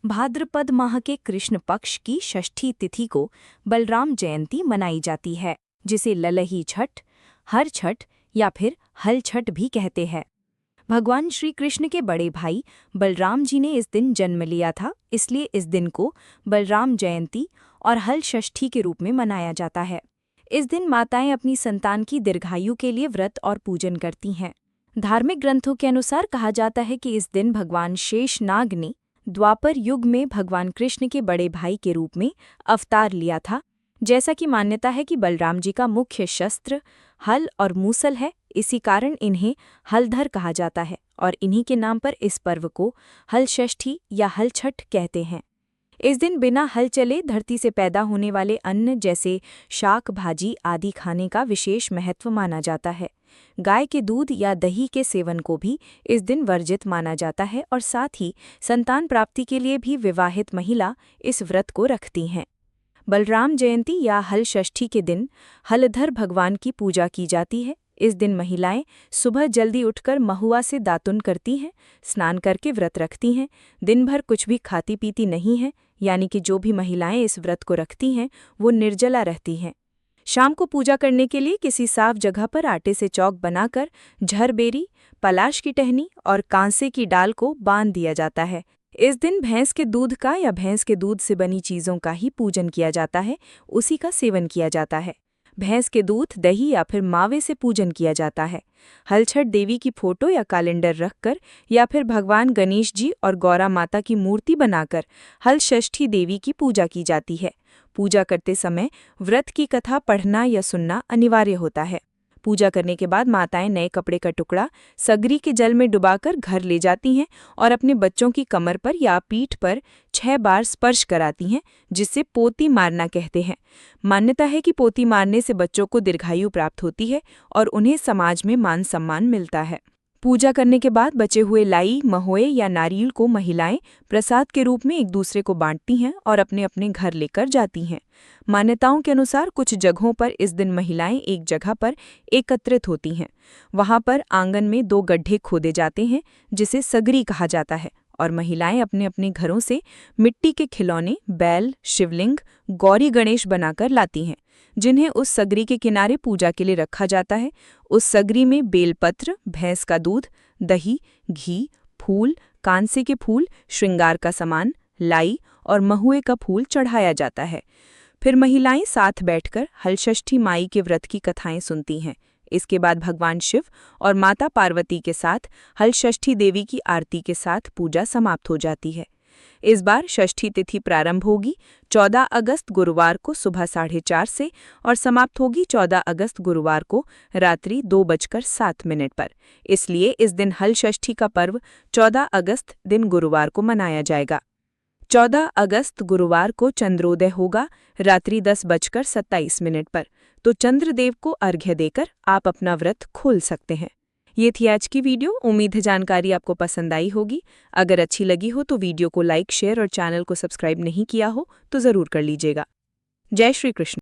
भाद्रपद माह के कृष्ण पक्ष की षष्ठी तिथि को बलराम जयंती मनाई जाती है, जिसे ललही छठ, हर छठ या फिर हल छठ भी कहते हैं। भगवान श्री कृष्ण के बड़े भाई बलराम जी ने इस दिन जन्म लिया था, इसलिए इस दिन को बलराम जयंती और हल षष्ठी के रूप में मनाया जाता है। इस दिन माताएं अपनी संतान की दीर्घायु के लिए व्रत और पूजन करती हैं। धार्मिक ग्रंथों के अनुसार कहा जाता है कि इस दिन भगवान शेषनाग ने द्वापर युग में भगवान कृष्ण के बड़े भाई के रूप में अवतार लिया था। जैसा कि मान्यता है कि बलराम जी का मुख्य शस्त्र हल और मूसल है, इसी कारण इन्हें हलधर कहा जाता है और इन्हीं के नाम पर इस पर्व को हल षष्ठी या हल छठ कहते हैं। इस दिन बिना हल चले धरती से पैदा होने वाले अन्न जैसे शाक भाजी आदि खाने का विशेष महत्व माना जाता है। गाय के दूध या दही के सेवन को भी इस दिन वर्जित माना जाता है और साथ ही संतान प्राप्ति के लिए भी विवाहित महिला इस व्रत को रखती हैं। बलराम जयंती या हल षष्ठी के दिन हलधर भगवान की पूजा की जाती है। इस दिन महिलाएं सुबह जल्दी उठकर महुआ से दातुन करती हैं, स्नान करके व्रत रखती हैं। दिन भर कुछ भी खाती पीती नहीं हैं, यानी कि जो भी महिलाएं इस व्रत को रखती हैं वो निर्जला रहती हैं। शाम को पूजा करने के लिए किसी साफ जगह पर आटे से चौक बनाकर झरबेरी, पलाश की टहनी और कांसे की डाल को बांध दिया जाता है। इस दिन भैंस के दूध का या भैंस के दूध से बनी चीज़ों का ही पूजन किया जाता है, उसी का सेवन किया जाता है। भैंस के दूध, दही या फिर मावे से पूजन किया जाता है। हलछठ देवी की फोटो या कैलेंडर रखकर या फिर भगवान गणेश जी और गौरा माता की मूर्ति बनाकर हल षष्ठी देवी की पूजा की जाती है। पूजा करते समय व्रत की कथा पढ़ना या सुनना अनिवार्य होता है। पूजा करने के बाद माताएं नए कपड़े का टुकड़ा सगरी के जल में डुबाकर घर ले जाती हैं और अपने बच्चों की कमर पर या पीठ पर 6 बार स्पर्श कराती हैं, जिससे पोती मारना कहते हैं। मान्यता है कि पोती मारने से बच्चों को दीर्घायु प्राप्त होती है और उन्हें समाज में मान सम्मान मिलता है। पूजा करने के बाद बचे हुए लाई, महोए या नारियल को महिलाएं प्रसाद के रूप में एक दूसरे को बांटती हैं और अपने अपने घर लेकर जाती हैं। मान्यताओं के अनुसार कुछ जगहों पर इस दिन महिलाएं एक जगह पर एकत्रित होती हैं। वहां पर आंगन में 2 गड्ढे खोदे जाते हैं, जिसे सगरी कहा जाता है, और महिलाएं अपने अपने घरों से मिट्टी के खिलौने, बैल, शिवलिंग, गौरी गणेश बनाकर लाती हैं, जिन्हें उस सगरी के किनारे पूजा के लिए रखा जाता है। उस सगरी में बेलपत्र, भैंस का दूध, दही, घी, फूल, कांसे के फूल, श्रृंगार का सामान, लाई और महुए का फूल चढ़ाया जाता है। फिर महिलाएं साथ बैठकर हलषष्ठी माई के व्रत की कथाएं सुनती हैं। इसके बाद भगवान शिव और माता पार्वती के साथ हलषष्ठी देवी की आरती के साथ पूजा समाप्त हो जाती है। इस बार षष्ठी तिथि प्रारंभ होगी 14 अगस्त गुरुवार को सुबह 4:30 से और समाप्त होगी 14 अगस्त गुरुवार को रात्रि 2:07 पर। इसलिए इस दिन हल षष्ठी का पर्व 14 अगस्त दिन गुरुवार को मनाया जाएगा। 14 अगस्त गुरुवार को चंद्रोदय होगा रात्रि 10:27 पर, तो चंद्रदेव को अर्घ्य देकर आप अपना व्रत खोल सकते हैं। ये थी आज की वीडियो। उम्मीद है जानकारी आपको पसंद आई होगी। अगर अच्छी लगी हो तो वीडियो को लाइक, शेयर और चैनल को सब्सक्राइब नहीं किया हो तो ज़रूर कर लीजिएगा। जय श्री कृष्ण।